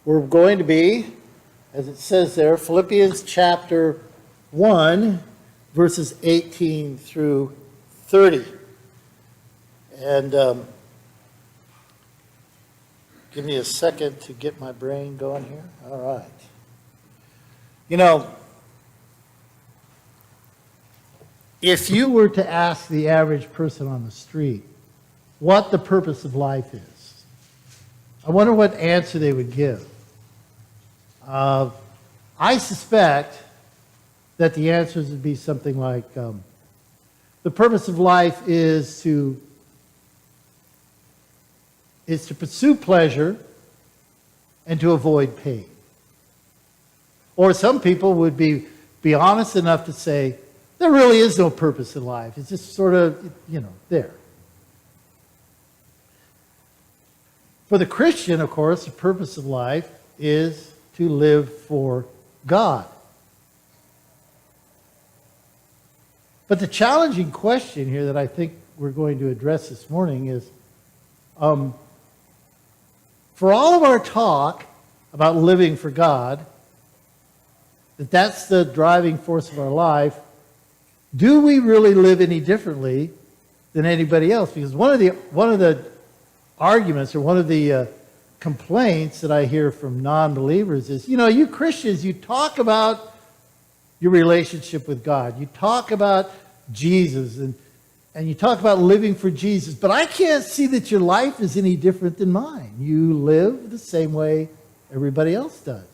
We're going to be, as it says there, Philippians chapter 1, verses 18 through 30. And give me a second to get my brain going here. All right. You know, if you were to ask the average person on the street what the purpose of life is, I wonder what answer they would give. I suspect that the answers would be something like, the purpose of life is to pursue pleasure and to avoid pain. Or some people would be honest enough to say, there really is no purpose in life. It's just sort of, there. For the Christian, of course, the purpose of life is to live for God. But the challenging question here that I think we're going to address this morning is, for all of our talk about living for God, that's the driving force of our life, do we really live any differently than anybody else? Because one of the arguments or one of the complaints that I hear from non-believers is, you Christians, you talk about your relationship with God. You talk about Jesus and you talk about living for Jesus, but I can't see that your life is any different than mine. You live the same way everybody else does.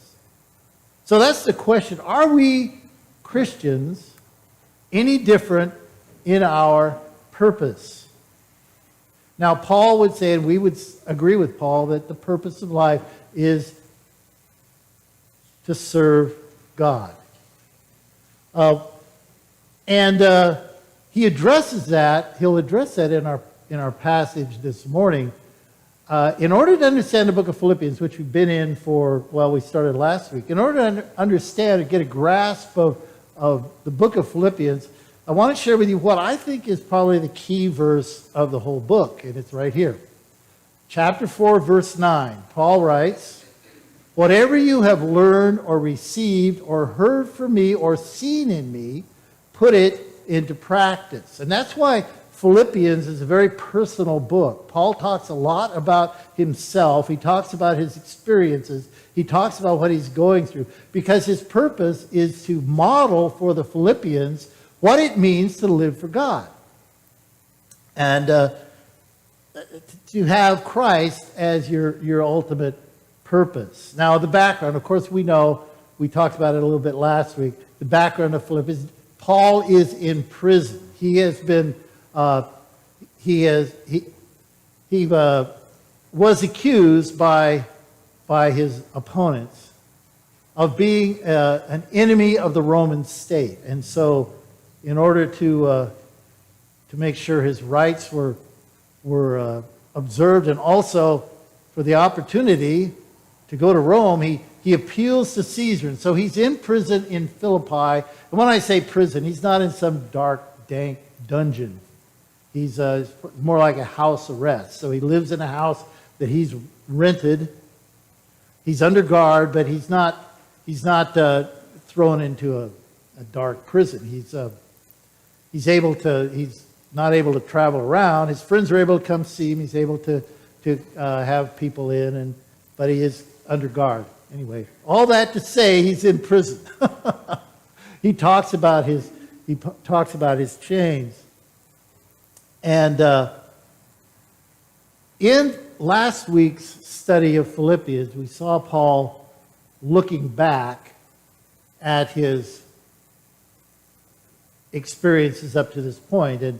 So that's the question. Are we Christians any different in our purpose? Now, Paul would say, and we would agree with Paul, that the purpose of life is to serve God. And he addresses that. He'll address that in our passage this morning. In order to understand the book of Philippians, which we've been in we started last week. In order to understand and get a grasp of the book of Philippians, I want to share with you what I think is probably the key verse of the whole book, and it's right here. Chapter 4, verse 9. Paul writes, "Whatever you have learned or received or heard from me or seen in me, put it into practice." And that's why Philippians is a very personal book. Paul talks a lot about himself. He talks about his experiences. He talks about what he's going through, because his purpose is to model for the Philippians what it means to live for God. And to have Christ as your ultimate purpose. Now, the background, of course, we know, we talked about it a little bit last week, the background of Philippians. Paul is in prison. He has been, he was accused by his opponents of being an enemy of the Roman state. And so, in order to make sure his rights were observed, and also for the opportunity to go to Rome, he appeals to Caesar. And so he's in prison in Philippi. And when I say prison, he's not in some dark, dank dungeon. He's more like a house arrest. So he lives in a house that he's rented. He's under guard, but he's not thrown into a dark prison. He's not able to travel around. His friends are able to come see him. He's able to have people in, but he is under guard. Anyway, all that to say, he's in prison. He talks about his chains. And in last week's study of Philippians, we saw Paul looking back at his experiences up to this point. And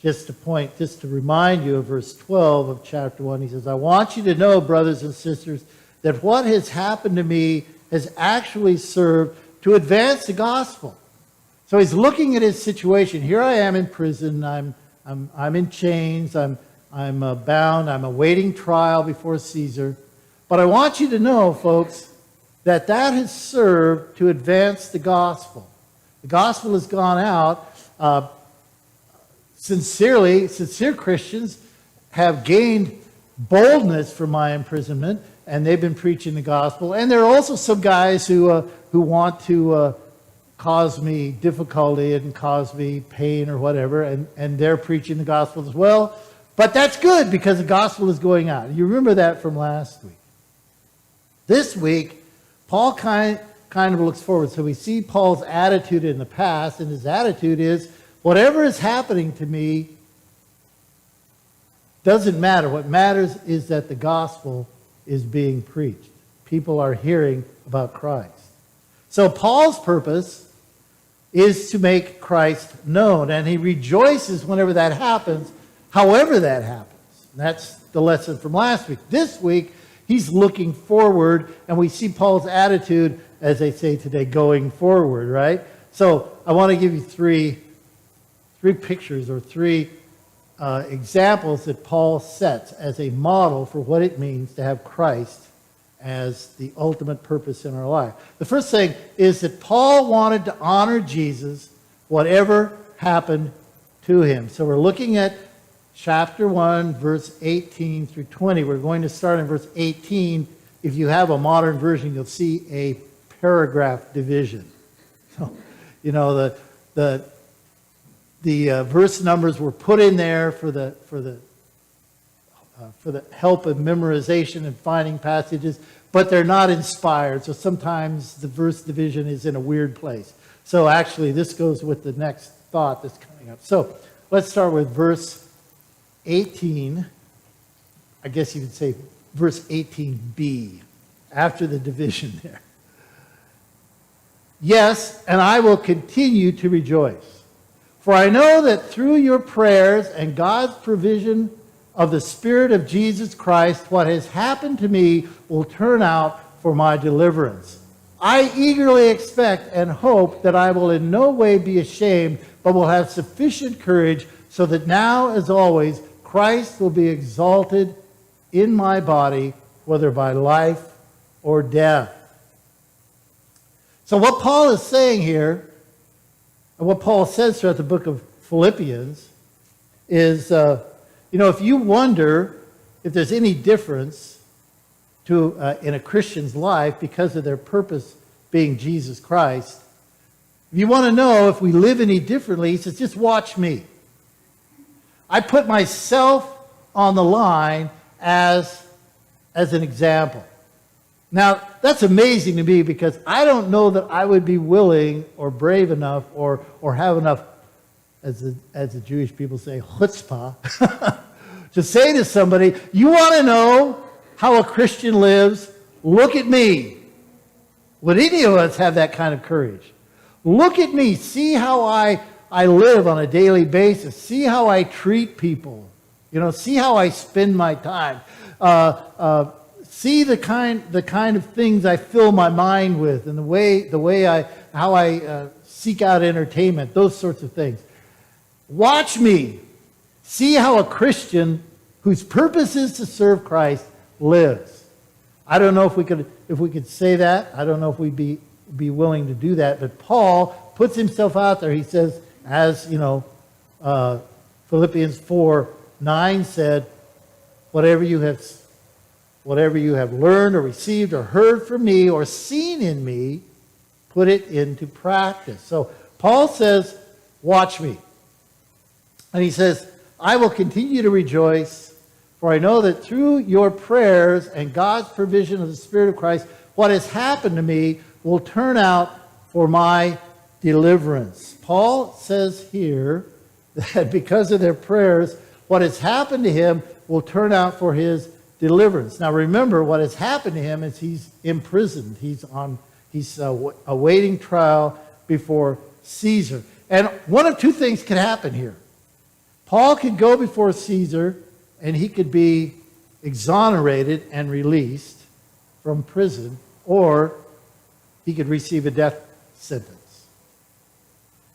just to remind you of verse 12 of chapter 1, he says, "I want you to know, brothers and sisters, that what has happened to me has actually served to advance the gospel." So he's looking at his situation. Here I am in prison. I'm in chains. I'm bound. I'm awaiting trial before Caesar. But I want you to know, folks, that has served to advance the gospel. The gospel has gone out. Sincere Christians have gained boldness from my imprisonment, and they've been preaching the gospel. And there are also some guys who want to cause me difficulty and cause me pain or whatever, and they're preaching the gospel as well. But that's good because the gospel is going out. You remember that from last week. This week, Paul kind of looks forward. So we see Paul's attitude in the past, and his attitude is, whatever is happening to me doesn't matter. What matters is that the gospel is being preached. People are hearing about Christ. So Paul's purpose is to make Christ known, and he rejoices whenever that happens, however that happens. And that's the lesson from last week. This week, he's looking forward, and we see Paul's attitude, as they say today, going forward, right? So I want to give you three pictures or three examples that Paul sets as a model for what it means to have Christ as the ultimate purpose in our life. The first thing is that Paul wanted to honor Jesus whatever happened to him. So we're looking at chapter 1, verse 18 through 20. We're going to start in verse 18. If you have a modern version, you'll see a paragraph division. So, you know, the verse numbers were put in there for the help of memorization and finding passages, but they're not inspired. So sometimes the verse division is in a weird place. So actually, this goes with the next thought that's coming up. So let's start with verse 18. I guess you could say verse 18b, after the division there. Yes, and I will continue to rejoice. For I know that through your prayers and God's provision of the Spirit of Jesus Christ, what has happened to me will turn out for my deliverance. I eagerly expect and hope that I will in no way be ashamed, but will have sufficient courage, so that now, as always, Christ will be exalted in my body, whether by life or death. So what Paul is saying here, and what Paul says throughout the book of Philippians, is, if you wonder if there's any difference in a Christian's life because of their purpose being Jesus Christ, if you want to know if we live any differently, he says, just watch me. I put myself on the line as an example. Now, that's amazing to me because I don't know that I would be willing or brave enough or have enough, as the Jewish people say, chutzpah, to say to somebody, you want to know how a Christian lives? Look at me. Would any of us have that kind of courage? Look at me. See how I live on a daily basis. See how I treat people. See how I spend my time. See the kind of things I fill my mind with, and how I seek out entertainment, those sorts of things. Watch me. See how a Christian whose purpose is to serve Christ lives. I don't know if we could say that. I don't know if we'd be willing to do that. But Paul puts himself out there. He says, as Philippians 4:9 said, whatever you have learned or received or heard from me or seen in me, put it into practice. So Paul says, watch me. And he says, I will continue to rejoice, for I know that through your prayers and God's provision of the Spirit of Christ, what has happened to me will turn out for my deliverance. Paul says here that because of their prayers, what has happened to him will turn out for his deliverance. Now remember, what has happened to him is he's imprisoned. He's awaiting trial before Caesar. And one of two things can happen here. Paul could go before Caesar and he could be exonerated and released from prison, or he could receive a death sentence.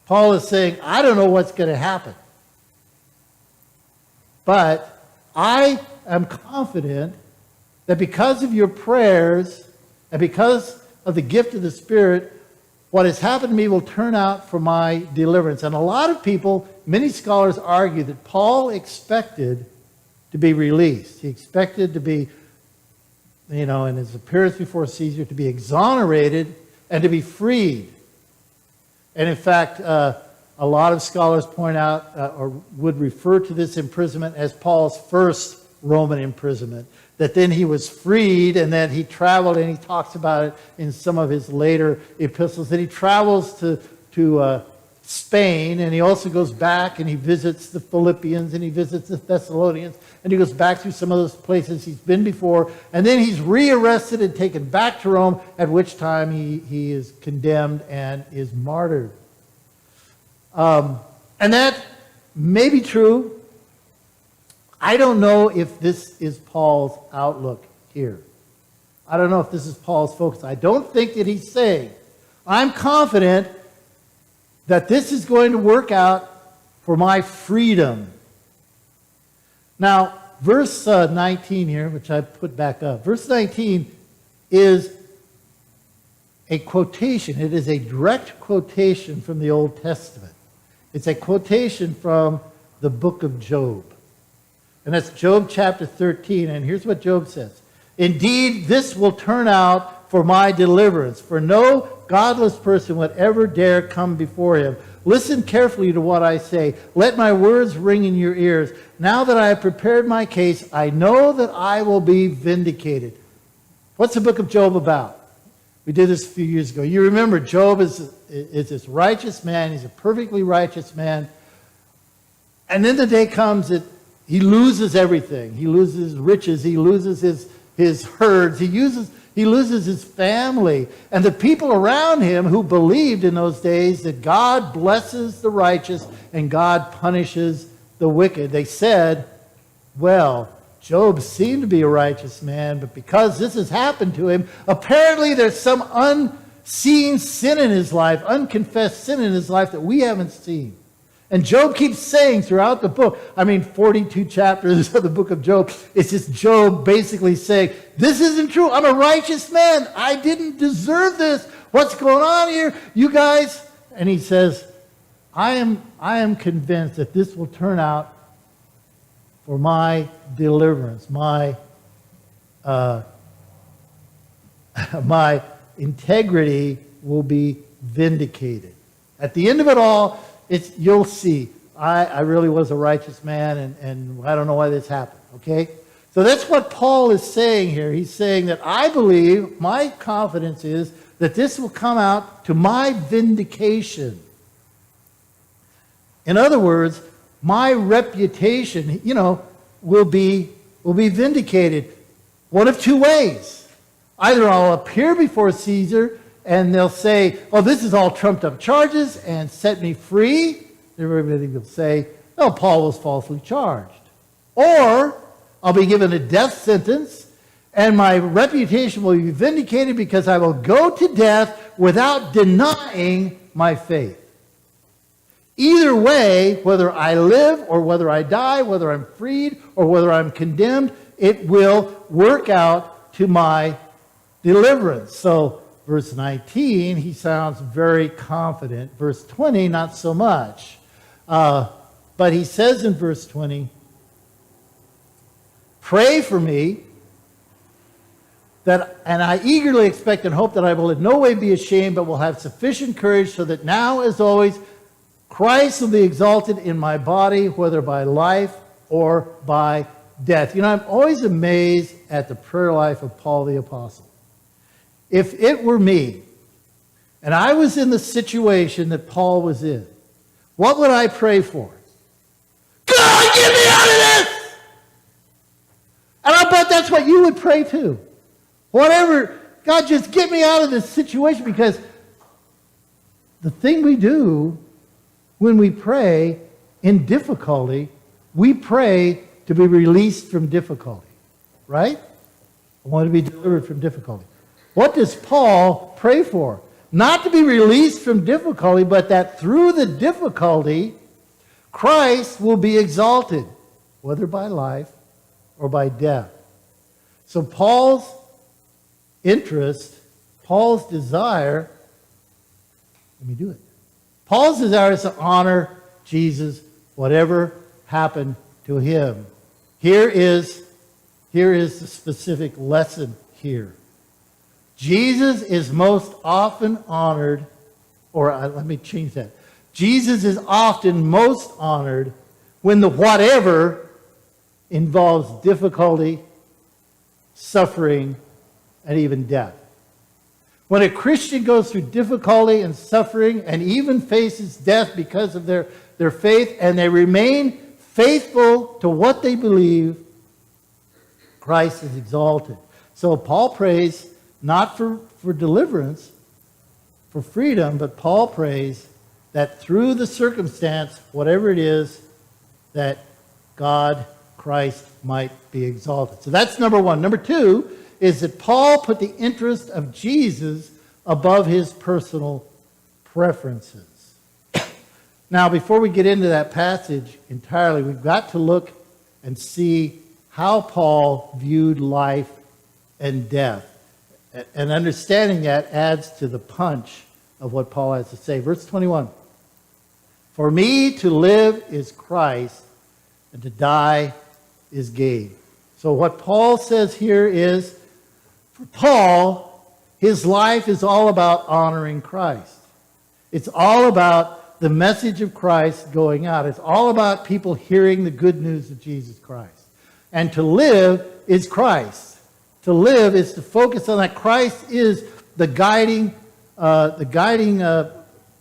Paul is saying, I don't know what's going to happen, but I am confident that because of your prayers and because of the gift of the Spirit, what has happened to me will turn out for my deliverance. And a lot of people, many scholars argue that Paul expected to be released. He expected to be in his appearance before Caesar, to be exonerated and to be freed. And in fact, a lot of scholars point out or would refer to this imprisonment as Paul's first Roman imprisonment, that then he was freed and then he traveled, and he talks about it in some of his later epistles, that he travels to Spain, and he also goes back and he visits the Philippians and he visits the Thessalonians, and he goes back through some of those places he's been before, and then he's rearrested and taken back to Rome, at which time he is condemned and is martyred. And that may be true. I don't know if this is Paul's outlook here. I don't know if this is Paul's focus. I don't think that he's saying, I'm confident that this is going to work out for my freedom. Now, verse 19 here, which I put back up. Verse 19 is a quotation. It is a direct quotation from the Old Testament. It's a quotation from the book of Job. And that's Job chapter 13. And here's what Job says. Indeed, this will turn out for my deliverance, for no godless person would ever dare come before him. Listen carefully to what I say. Let my words ring in your ears. Now that I have prepared my case, I know that I will be vindicated. What's the book of Job about? We did this a few years ago. You remember, Job is this righteous man. He's a perfectly righteous man. And then the day comes that he loses everything. He loses his riches. He loses his herds. He loses his family. And the people around him who believed in those days that God blesses the righteous and God punishes the wicked, they said, well, Job seemed to be a righteous man, but because this has happened to him, apparently there's some unseen sin in his life, unconfessed sin in his life that we haven't seen. And Job keeps saying throughout the book, 42 chapters of the book of Job, it's just Job basically saying, this isn't true. I'm a righteous man. I didn't deserve this. What's going on here, you guys? And he says, I am convinced that this will turn out for my deliverance, my integrity will be vindicated. At the end of it all, you'll see, I really was a righteous man, and I don't know why this happened, okay? So that's what Paul is saying here. He's saying that I believe, my confidence is, that this will come out to my vindication. In other words, my reputation, will be vindicated one of two ways. Either I'll appear before Caesar, and they'll say, oh, this is all trumped up charges, and set me free. Everybody will say, no, Paul was falsely charged. Or I'll be given a death sentence, and my reputation will be vindicated because I will go to death without denying my faith. Either way, whether I live or whether I die, whether I'm freed or whether I'm condemned, it will work out to my deliverance. So, verse 19, he sounds very confident. Verse 20, not so much. But he says in verse 20, pray for me, and I eagerly expect and hope that I will in no way be ashamed, but will have sufficient courage so that now, as always, Christ will be exalted in my body, whether by life or by death. I'm always amazed at the prayer life of Paul the Apostle. If it were me, and I was in the situation that Paul was in, what would I pray for? God, get me out of this! And I bet that's what you would pray too. Whatever, God, just get me out of this situation, because the thing we do when we pray in difficulty, we pray to be released from difficulty, right? I want to be delivered from difficulty. What does Paul pray for? Not to be released from difficulty, but that through the difficulty, Christ will be exalted, whether by life or by death. So Paul's interest, Paul's desire, let me do it. Paul's desire is to honor Jesus, whatever happened to him. Here is the specific lesson here. Jesus is most often honored, or let me change that. Jesus is often most honored when the whatever involves difficulty, suffering, and even death. When a Christian goes through difficulty and suffering and even faces death because of their faith, and they remain faithful to what they believe, Christ is exalted. So Paul prays not for deliverance, for freedom, but Paul prays that through the circumstance, whatever it is, that God, Christ, might be exalted. So that's number one. Number two is that Paul put the interest of Jesus above his personal preferences. Now, before we get into that passage entirely, we've got to look and see how Paul viewed life and death. And understanding that adds to the punch of what Paul has to say. Verse 21. For me to live is Christ, and to die is gain. So what Paul says here is, for Paul, his life is all about honoring Christ. It's all about the message of Christ going out. It's all about people hearing the good news of Jesus Christ. And to live is Christ. To live is to focus on that. Christ is the guiding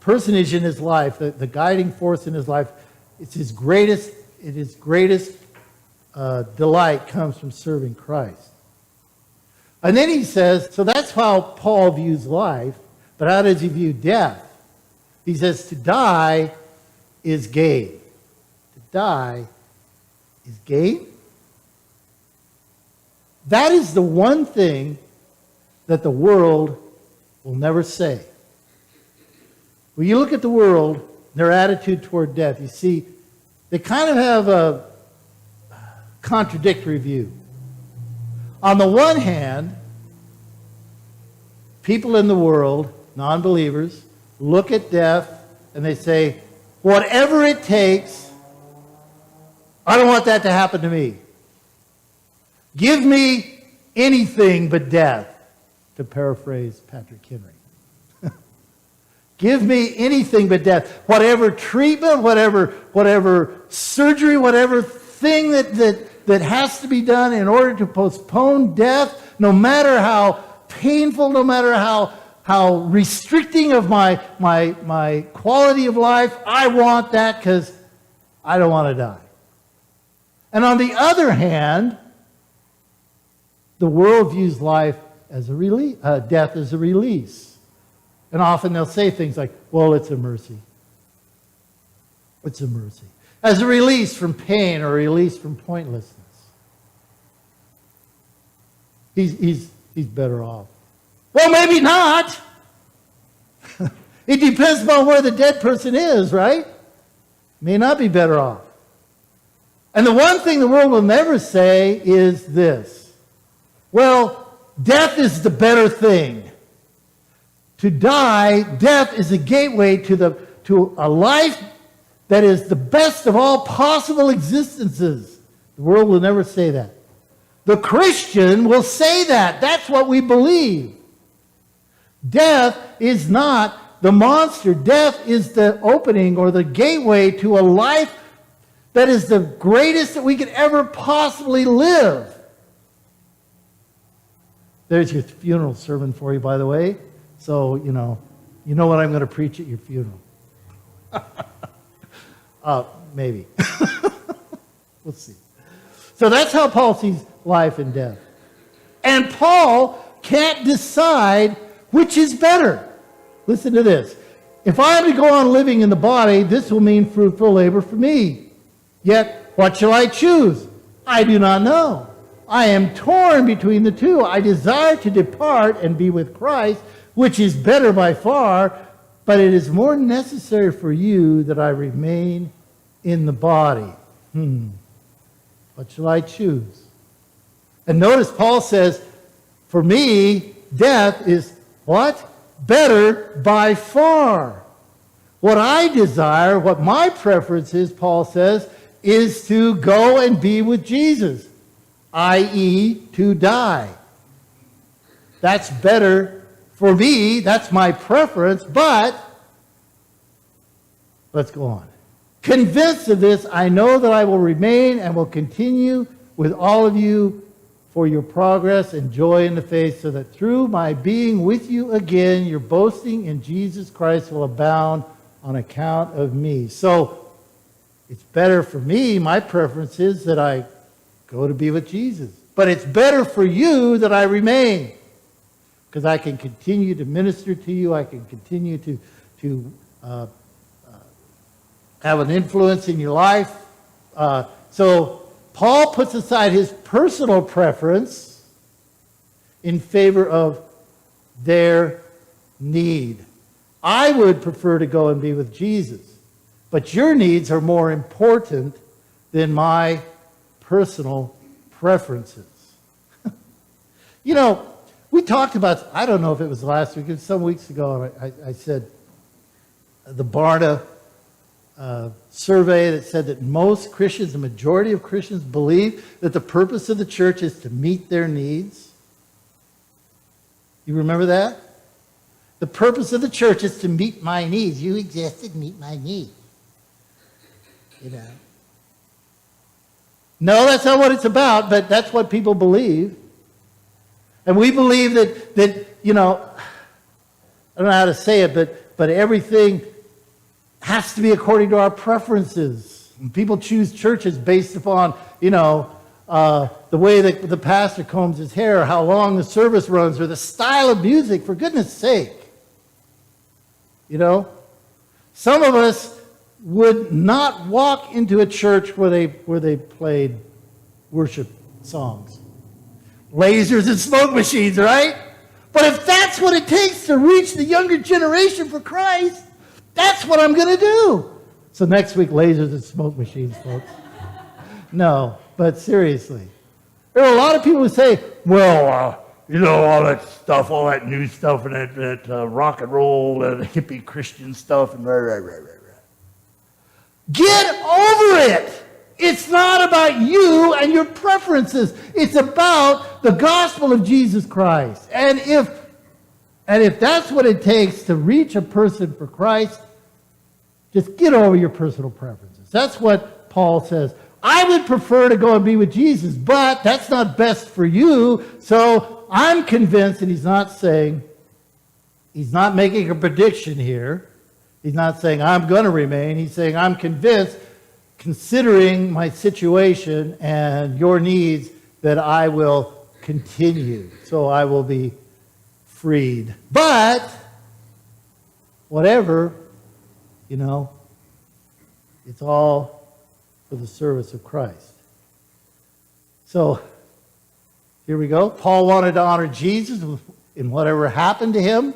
personage in his life, the guiding force in his life. It's his greatest delight comes from serving Christ. And then he says, so that's how Paul views life, but how does he view death? He says, to die is gain. To die is gain. That is the one thing that the world will never say. When you look at the world, their attitude toward death, you see, they kind of have a contradictory view. On the one hand, people in the world, non-believers, look at death and they say, whatever it takes, I don't want that to happen to me. Give me anything but death, to paraphrase Patrick Henry. Give me anything but death. Whatever treatment, whatever surgery, whatever thing that has to be done in order to postpone death, no matter how painful, no matter how restricting of my quality of life, I want that because I don't want to die. And on the other hand, the world views life as a release, death as a release. And often they'll say things like, well, it's a mercy. It's a mercy. As a release from pain or a release from pointlessness. He's better off. Well, maybe not. It depends upon where the dead person is, right? May not be better off. And the one thing the world will never say is this. Well, death is the better thing. To die, death is a gateway to a life that is the best of all possible existences. The world will never say that. The Christian will say that. That's what we believe. Death is not the monster. Death is the opening or the gateway to a life that is the greatest that we could ever possibly live. There's your funeral sermon for you, by the way. So, you know what I'm going to preach at your funeral. Maybe. We'll see. So that's how Paul sees life and death. And Paul can't decide which is better. Listen to this. If I am to go on living in the body, this will mean fruitful labor for me. Yet, what shall I choose? I do not know. I am torn between the two. I desire to depart and be with Christ, which is better by far, but it is more necessary for you that I remain in the body. What shall I choose? And notice Paul says, for me, death is what? Better by far. What I desire, what my preference is, Paul says, is to go and be with Jesus, i.e., to die. That's better for me. That's my preference. But let's go on. Convinced of this, I know that I will remain and will continue with all of you for your progress and joy in the faith, so that through my being with you again, your boasting in Jesus Christ will abound on account of me. So it's better for me, my preference is that I go to be with Jesus. But it's better for you that I remain, because I can continue to minister to you. I can continue to have an influence in your life. So Paul puts aside his personal preference in favor of their need. I would prefer to go and be with Jesus, but your needs are more important than my personal preferences. You know, we talked about, I don't know if it was last week, it was some weeks ago, I said the Barna survey that said that most Christians, the majority of Christians, believe that the purpose of the church is to meet their needs. You remember that? The purpose of the church is to meet my needs. You exist to meet my needs. You know. No, that's not what it's about, but that's what people believe. And we believe that you know, I don't know how to say it, but everything has to be according to our preferences. And people choose churches based upon, you know, the way that the pastor combs his hair, how long the service runs, or the style of music, for goodness sake. You know? Some of us would not walk into a church where they played worship songs. Lasers and smoke machines, right? But if that's what it takes to reach the younger generation for Christ, that's what I'm going to do. So next week, lasers and smoke machines, folks. No, but seriously. There are a lot of people who say, well, you know, all that stuff, all that new stuff, and that rock and roll and hippie Christian stuff, and rah. Get over it. It's not about you and your preferences. It's about the gospel of Jesus Christ. And if that's what it takes to reach a person for Christ, just get over your personal preferences. That's what Paul says. I would prefer to go and be with Jesus, but that's not best for you. So I'm convinced, and he's not making a prediction here. He's not saying I'm going to remain. He's saying I'm convinced, considering my situation and your needs, that I will continue. So I will be freed. But whatever, you know, it's all for the service of Christ. So here we go. Paul wanted to honor Jesus in whatever happened to him.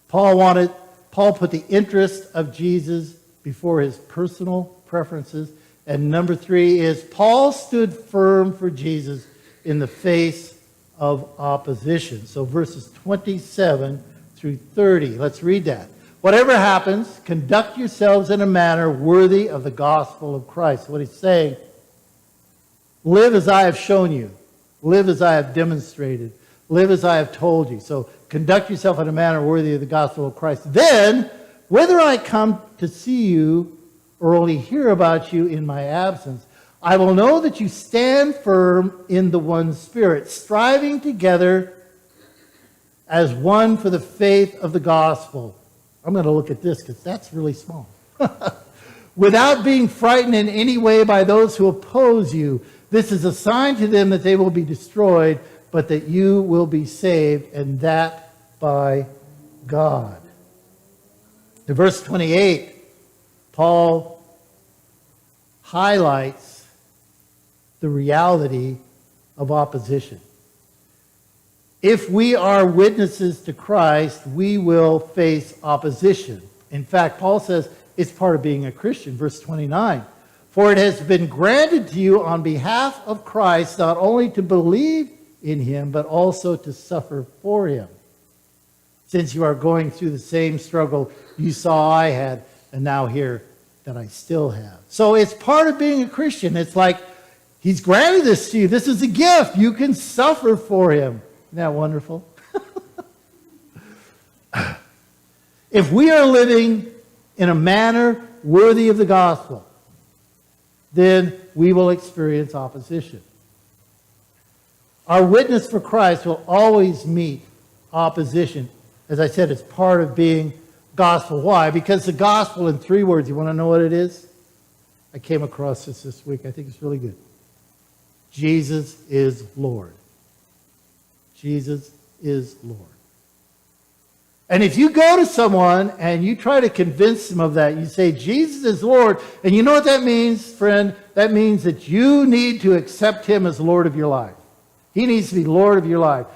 Paul put the interest of Jesus before his personal preferences. And number 3 is Paul stood firm for Jesus in the face of opposition. So verses 27 through 30. Let's read that. Whatever happens, conduct yourselves in a manner worthy of the gospel of Christ. What he's saying, live as I have shown you. Live as I have demonstrated. Live as I have told you. So conduct yourself in a manner worthy of the gospel of Christ. Then, whether I come to see you or only hear about you in my absence, I will know that you stand firm in the one Spirit, striving together as one for the faith of the gospel. I'm going to look at this because that's really small. Without being frightened in any way by those who oppose you, this is a sign to them that they will be destroyed, but that you will be saved, and that by God. In verse 28, Paul highlights the reality of opposition. If we are witnesses to Christ, we will face opposition. In fact, Paul says it's part of being a Christian. Verse 29, for it has been granted to you on behalf of Christ not only to believe in him, but also to suffer for him. Since you are going through the same struggle you saw I had, and now hear that I still have. So it's part of being a Christian. It's like he's granted this to you. This is a gift. You can suffer for him. Isn't that wonderful? If we are living in a manner worthy of the gospel, then we will experience opposition. Our witness for Christ will always meet opposition. As I said, it's part of being gospel. Why? Because the gospel, in 3 words, you want to know what it is? I came across this week. I think it's really good. Jesus is Lord. Jesus is Lord. And if you go to someone and you try to convince them of that, you say, Jesus is Lord, and you know what that means, friend? That means that you need to accept him as Lord of your life. He needs to be Lord of your life.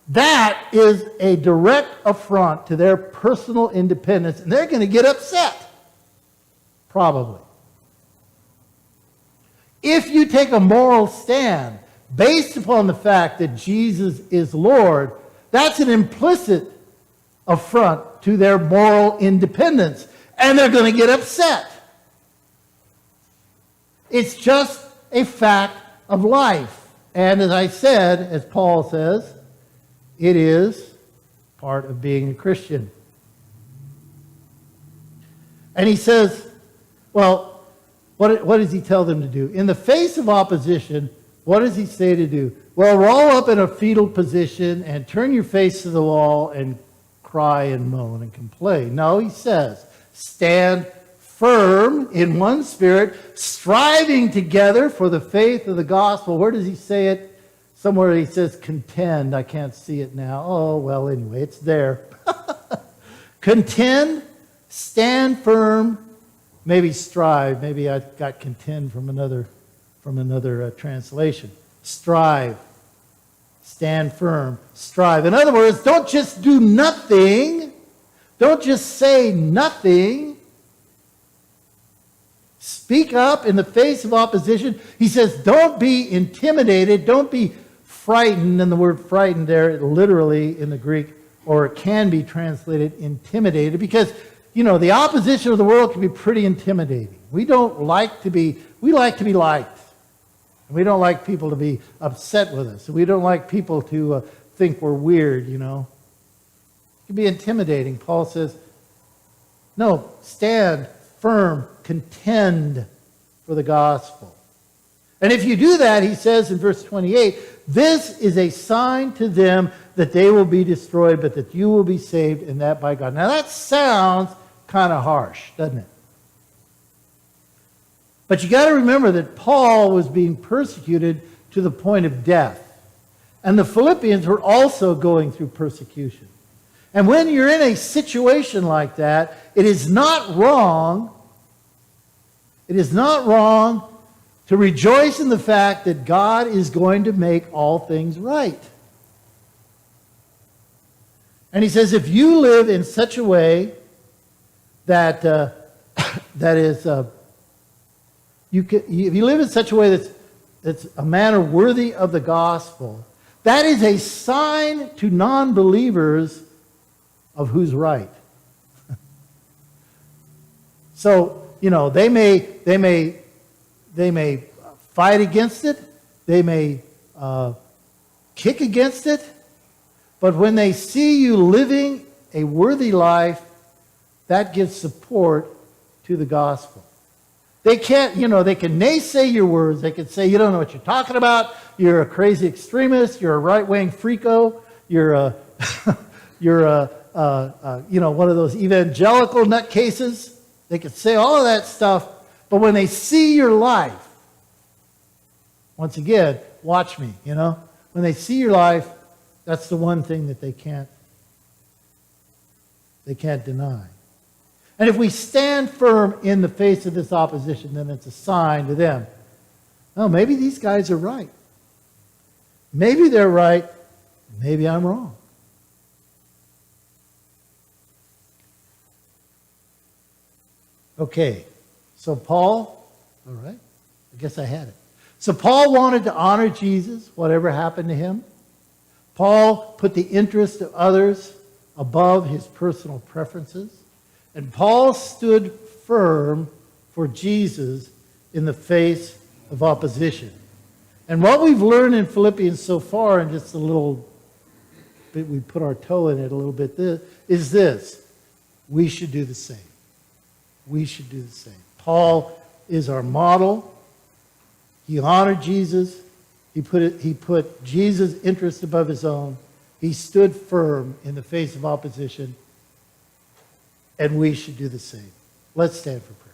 That is a direct affront to their personal independence, and they're going to get upset. Probably. If you take a moral stand based upon the fact that Jesus is Lord, that's an implicit affront to their moral independence, and they're going to get upset. It's just a fact of life. And as I said, as Paul says, it is part of being a Christian. And he says, well, what does he tell them to do? In the face of opposition, what does he say to do? Well, roll up in a fetal position and turn your face to the wall and cry and moan and complain. No, he says, stand firm in one spirit, striving together for the faith of the gospel. Where does he say it? Somewhere he says contend. I can't see it now. Oh, well, anyway, it's there. Contend, stand firm, maybe strive. Maybe I got contend from another translation. Strive, stand firm, strive. In other words, don't just do nothing. Don't just say nothing. Speak up in the face of opposition. He says, don't be intimidated. Don't be frightened. And the word frightened there, literally in the Greek, or it can be translated intimidated, because, you know, the opposition of the world can be pretty intimidating. We like to be liked. We don't like people to be upset with us. We don't like people to think we're weird, you know. It can be intimidating. Paul says, no, stand firm, contend for the gospel. And if you do that, he says in verse 28, this is a sign to them that they will be destroyed, but that you will be saved, and that by God. Now that sounds kind of harsh, doesn't it? But you got to remember that Paul was being persecuted to the point of death. And the Philippians were also going through persecution. And when you're in a situation like that, it is not wrong to rejoice in the fact that God is going to make all things right. And he says, if you live in such a way that if you live in such a way that's a manner worthy of the gospel, that is a sign to non-believers of who's right. So, you know, they may fight against it, they may kick against it, but when they see you living a worthy life, that gives support to the gospel. They can't, they can naysay your words. They can say, you don't know what you're talking about. You're a crazy extremist. You're a right-wing freako. You're one of those evangelical nutcases. They can say all of that stuff. But when they see your life, once again, watch me, when they see your life, that's the one thing that they can't deny. And if we stand firm in the face of this opposition, then it's a sign to them. Oh, maybe these guys are right. Maybe they're right. Maybe I'm wrong. Okay, so Paul, all right, I guess I had it. So Paul wanted to honor Jesus, whatever happened to him. Paul put the interest of others above his personal preferences. And Paul stood firm for Jesus in the face of opposition. And what we've learned in Philippians so far, and just a little bit, we put our toe in it a little bit, is this. we should do the same. We should do the same. Paul is our model. He honored Jesus. He put Jesus' interest above his own. He stood firm in the face of opposition. And we should do the same. Let's stand for prayer.